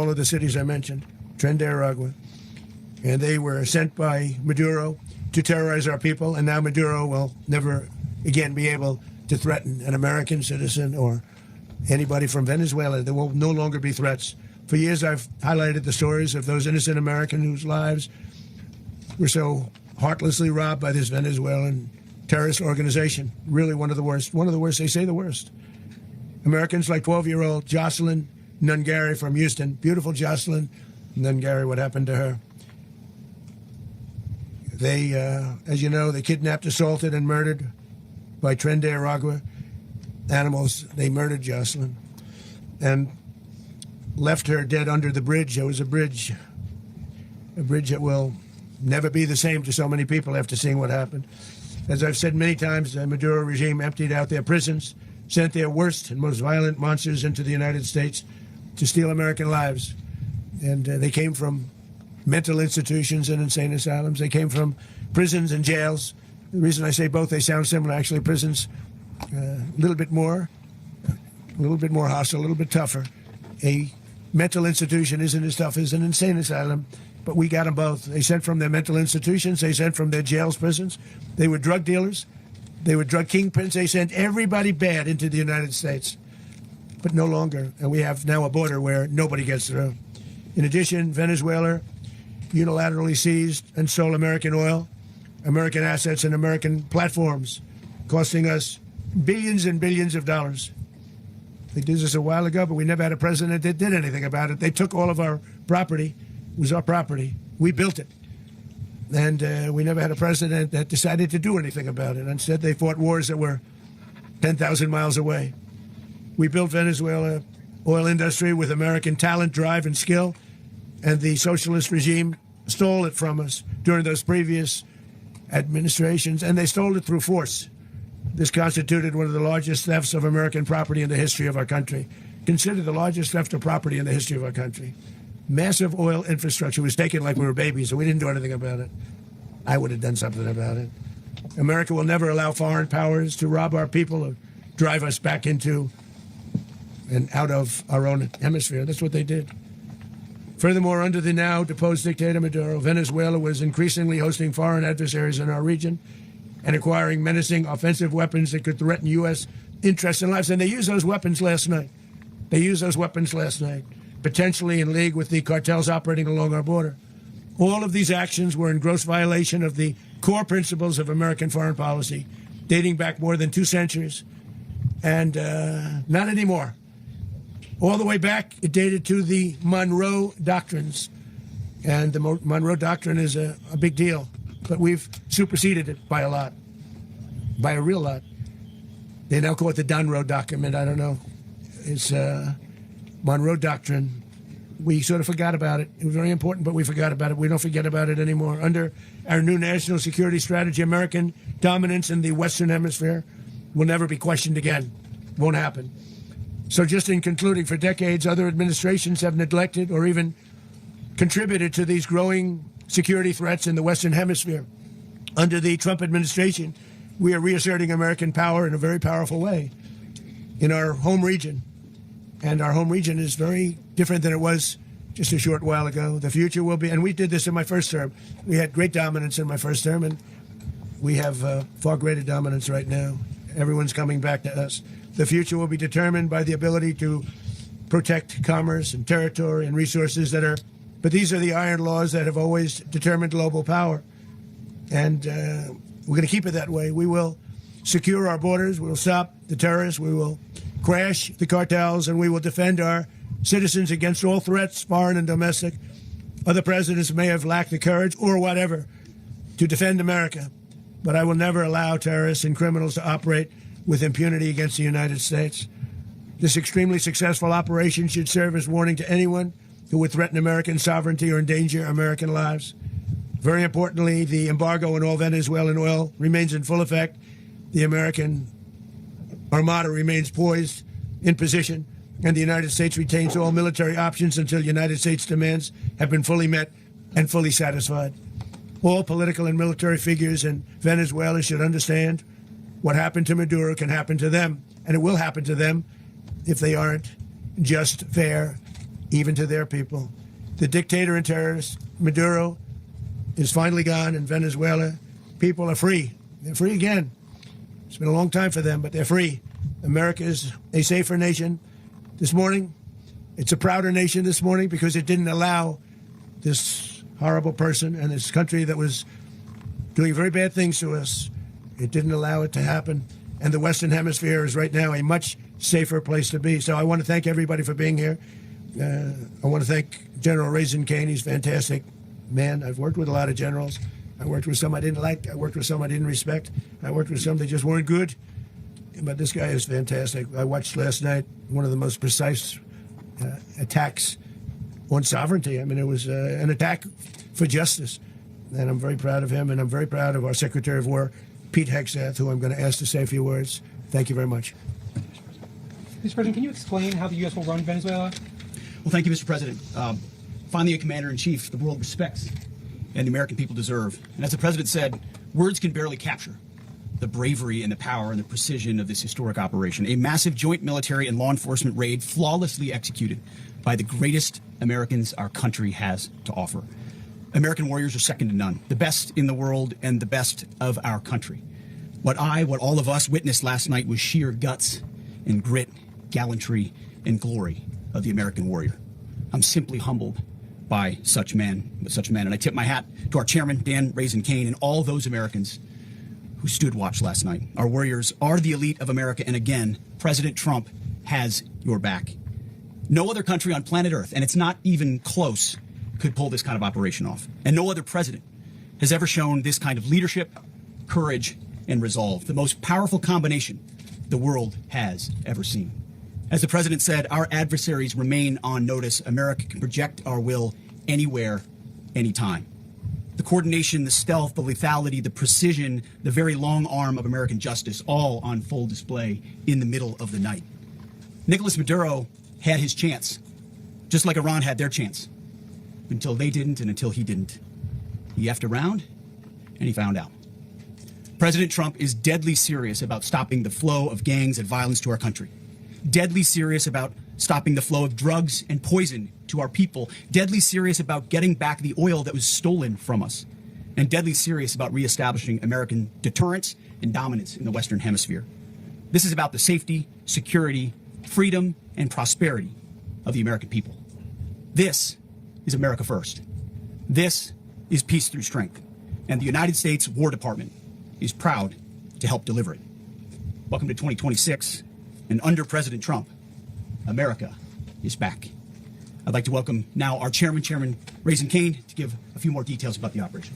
all of the cities I mentioned, Tren de Aragua. And they were sent by Maduro to terrorize our people, and now Maduro will never again be able to threaten an American citizen or anybody from Venezuela. There will no longer be threats. For years, I've highlighted the stories of those innocent Americans whose lives were so heartlessly robbed by this Venezuelan terrorist organization. Really one of the worst. One of the worst. They say the worst. Americans like 12-year-old Jocelyn Nungary from Houston. Beautiful Jocelyn Nungary. What happened to her? They, as you know, they kidnapped, assaulted, and murdered by Tren de Aragua animals. They murdered Jocelyn and left her dead under the bridge. It was a bridge that will never be the same to so many people after seeing what happened. As I've said many times, the Maduro regime emptied out their prisons, sent their worst and most violent monsters into the United States to steal American lives. And they came from mental institutions and insane asylums. They came from prisons and jails. The reason I say both, they sound similar. Actually, prisons a little bit more hostile, a little bit tougher. A mental institution isn't as tough as an insane asylum, but we got them both. They sent from their mental institutions. They sent from their jails, prisons. They were drug dealers. They were drug kingpins. They sent everybody bad into the United States, but no longer. And we have now a border where nobody gets through. In addition, Venezuela unilaterally seized and sold American oil, American assets, and American platforms, costing us billions and billions of dollars. They did this a while ago, but we never had a president that did anything about it. They took all of our property. It was our property. We built it. And we never had a president that decided to do anything about it. Instead, they fought wars that were 10,000 miles away. We built Venezuela oil industry with American talent, drive, and skill, and the socialist regime stole it from us during those previous administrations, and they stole it through force. This constituted one of the largest thefts of American property in the history of our country. Considered the largest theft of property in the history of our country. Massive oil infrastructure was taken like we were babies, and we didn't do anything about it. I would have done something about it. America will never allow foreign powers to rob our people or drive us back into and out of our own hemisphere. That's what they did. Furthermore, under the now deposed dictator Maduro, Venezuela was increasingly hosting foreign adversaries in our region and acquiring menacing offensive weapons that could threaten U.S. interests and lives. And they used those weapons last night. Potentially in league with the cartels operating along our border. All of these actions were in gross violation of the core principles of American foreign policy, dating back more than 2 centuries. And not anymore. All the way back, it dated to the Monroe Doctrines. And the Monroe Doctrine is a big deal. But we've superseded it by a lot. By a real lot. They now call it the Monroe Document. I don't know. It's Monroe Doctrine. We sort of forgot about it. It was very important, but we forgot about it. We don't forget about it anymore. Under our new national security strategy, American dominance in the Western Hemisphere will never be questioned again. Won't happen. So just in concluding, for decades, other administrations have neglected or even contributed to these growing security threats in the Western Hemisphere. Under the Trump administration, we are reasserting American power in a very powerful way in our home region. And our home region is very different than it was just a short while ago. The future will be, and we did this in my first term. We had great dominance in my first term, and we have far greater dominance right now. Everyone's coming back to us. The future will be determined by the ability to protect commerce and territory and resources but these are the iron laws that have always determined global power. And we're going to keep it that way. We will secure our borders. We will stop the terrorists. We will crash the cartels, and we will defend our citizens against all threats, foreign and domestic. Other presidents may have lacked the courage or whatever to defend America, but I will never allow terrorists and criminals to operate with impunity against the United States. This extremely successful operation should serve as warning to anyone who would threaten American sovereignty or endanger American lives. Very importantly, the embargo on all Venezuelan oil remains in full effect. The American Armada remains poised in position, and the United States retains all military options until United States demands have been fully met and fully satisfied. All political and military figures in Venezuela should understand what happened to Maduro can happen to them, and it will happen to them if they aren't just, fair, even to their people. The dictator and terrorist, Maduro, is finally gone in Venezuela. People are free. They're free again. It's been a long time for them, but they're free. America is a safer nation this morning. It's a prouder nation this morning because it didn't allow this horrible person and this country that was doing very bad things to us. It didn't allow it to happen. And the Western Hemisphere is right now a much safer place to be. So I want to thank everybody for being here. I want to thank General Raising Cane. He's a fantastic man. I've worked with a lot of generals. I worked with some I didn't like. I worked with some I didn't respect. I worked with some that just weren't good. But this guy is fantastic. I watched last night one of the most precise attacks on sovereignty. I mean, it was an attack for justice. And I'm very proud of him, and I'm very proud of our Secretary of War, Pete Hegseth, who I'm going to ask to say a few words. Thank you very much. Mr. President, can you explain how the U.S. will run Venezuela? Well, thank you, Mr. President. Finally, a commander-in-chief the world respects and the American people deserve. And as the President said, words can barely capture the bravery and the power and the precision of this historic operation. A massive joint military and law enforcement raid flawlessly executed by the greatest Americans our country has to offer. American warriors are second to none, the best in the world and the best of our country. What all of us witnessed last night was sheer guts and grit, gallantry, and glory of the American warrior. I'm simply humbled by such men, and I tip my hat to our chairman, Dan Raising Cane, and all those Americans who stood watch last night. Our warriors are the elite of America, and again, President Trump has your back. No other country on planet Earth, and it's not even close, could pull this kind of operation off. And no other president has ever shown this kind of leadership, courage, and resolve, the most powerful combination the world has ever seen. As the president said, our adversaries remain on notice. America can project our will anywhere, anytime. The coordination, the stealth, the lethality, the precision, the very long arm of American justice, all on full display in the middle of the night. Nicolas Maduro had his chance, just like Iran had their chance, until they didn't and until he didn't. He effed around, and he found out. President Trump is deadly serious about stopping the flow of gangs and violence to our country. Deadly serious about stopping the flow of drugs and poison to our people. Deadly serious about getting back the oil that was stolen from us. And deadly serious about reestablishing American deterrence and dominance in the Western Hemisphere. This is about the safety, security, freedom, and prosperity of the American people. This is America first. This is peace through strength. And the United States War Department is proud to help deliver it. Welcome to 2026. And under President Trump, America is back. I'd like to welcome now our chairman, Chairman Raising Cane, to give a few more details about the operation.